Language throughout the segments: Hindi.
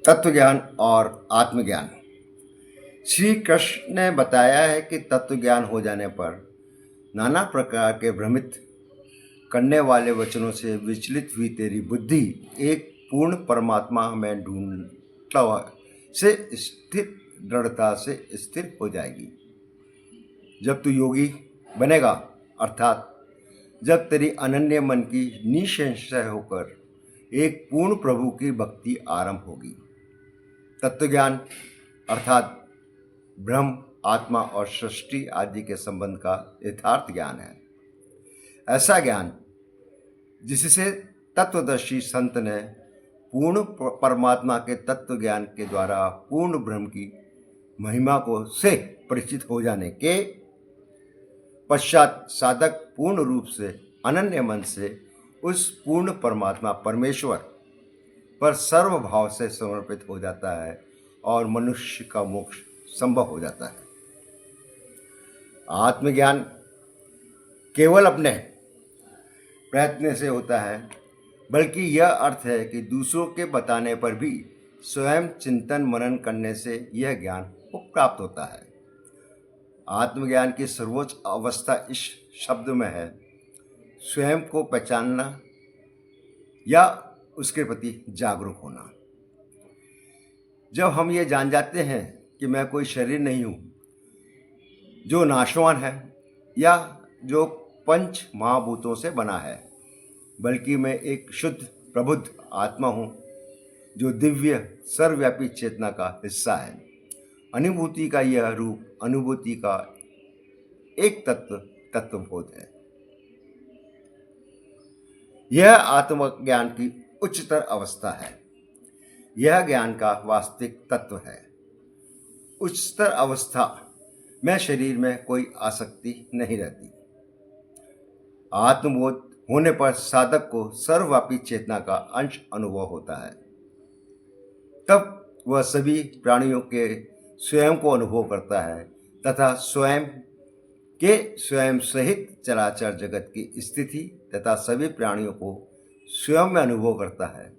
तत्व ज्ञान और आत्मज्ञान। श्री कृष्ण ने बताया है कि तत्व ज्ञान हो जाने पर नाना प्रकार के भ्रमित करने वाले वचनों से विचलित हुई तेरी बुद्धि एक पूर्ण परमात्मा में से स्थित दृढ़ता से स्थिर हो जाएगी। जब तू योगी बनेगा, अर्थात जब तेरी अनन्य मन की निसंशय होकर एक पूर्ण प्रभु की भक्ति आरंभ होगी। तत्वज्ञान अर्थात ब्रह्म, आत्मा और सृष्टि आदि के संबंध का यथार्थ ज्ञान है। ऐसा ज्ञान जिससे तत्वदर्शी संत ने पूर्ण परमात्मा के तत्व ज्ञान के द्वारा पूर्ण ब्रह्म की महिमा को से परिचित हो जाने के पश्चात साधक पूर्ण रूप से अनन्य मन से उस पूर्ण परमात्मा परमेश्वर पर सर्वभाव से समर्पित हो जाता है और मनुष्य का मोक्ष संभव हो जाता है। आत्मज्ञान केवल अपने प्रयत्न से होता है, बल्कि यह अर्थ है कि दूसरों के बताने पर भी स्वयं चिंतन मनन करने से यह ज्ञान को प्राप्त होता है। आत्मज्ञान की सर्वोच्च अवस्था इस शब्द में है स्वयं को पहचानना या उसके प्रति जागरूक होना। जब हम ये जान जाते हैं कि मैं कोई शरीर नहीं हूँ जो नाशवान है या जो पंच महाभूतों से बना है, बल्कि मैं एक शुद्ध प्रबुद्ध आत्मा हूँ जो दिव्य सर्वव्यापी चेतना का हिस्सा है। अनुभूति का यह रूप अनुभूति का एक तत्वबोध है। यह आत्मज्ञान की उच्चतर अवस्था है। यह ज्ञान का वास्तविक तत्व है। उच्चतर अवस्था में शरीर में कोई आसक्ति नहीं रहती। आत्मबोध होने पर साधक को सर्वव्यापी चेतना का अंश अनुभव होता है। तब वह सभी प्राणियों के स्वयं को अनुभव करता है तथा स्वयं के स्वयं सहित चराचर जगत की स्थिति तथा सभी प्राणियों को स्वयं में अनुभव करता है।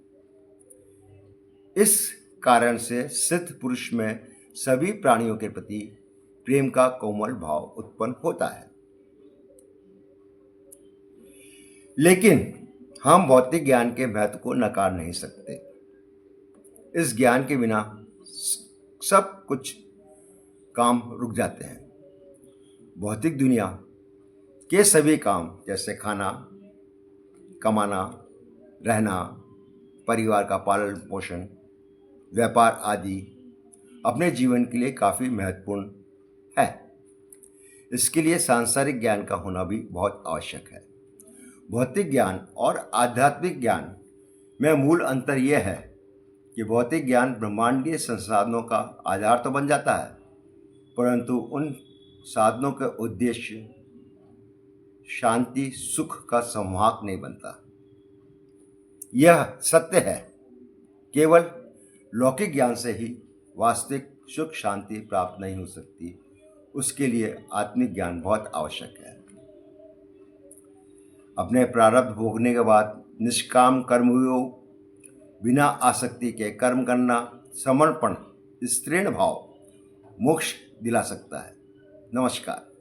इस कारण से सिद्ध पुरुष में सभी प्राणियों के प्रति प्रेम का कोमल भाव उत्पन्न होता है। लेकिन हम भौतिक ज्ञान के महत्व को नकार नहीं सकते। इस ज्ञान के बिना सब कुछ काम रुक जाते हैं। भौतिक दुनिया के सभी काम जैसे खाना, कमाना, रहना, परिवार का पालन पोषण, व्यापार आदि अपने जीवन के लिए काफ़ी महत्वपूर्ण है। इसके लिए सांसारिक ज्ञान का होना भी बहुत आवश्यक है। भौतिक ज्ञान और आध्यात्मिक ज्ञान में मूल अंतर यह है कि भौतिक ज्ञान ब्रह्मांडीय संसाधनों का आधार तो बन जाता है, परंतु उन साधनों का उद्देश्य शांति सुख का संवाहक नहीं बनता। यह सत्य है। केवल लौकिक ज्ञान से ही वास्तविक सुख शांति प्राप्त नहीं हो सकती। उसके लिए आत्मिक ज्ञान बहुत आवश्यक है। अपने प्रारब्ध भोगने के बाद निष्काम कर्मयोग, बिना आसक्ति के कर्म करना, समर्पण, स्त्रीण भाव मोक्ष दिला सकता है। नमस्कार।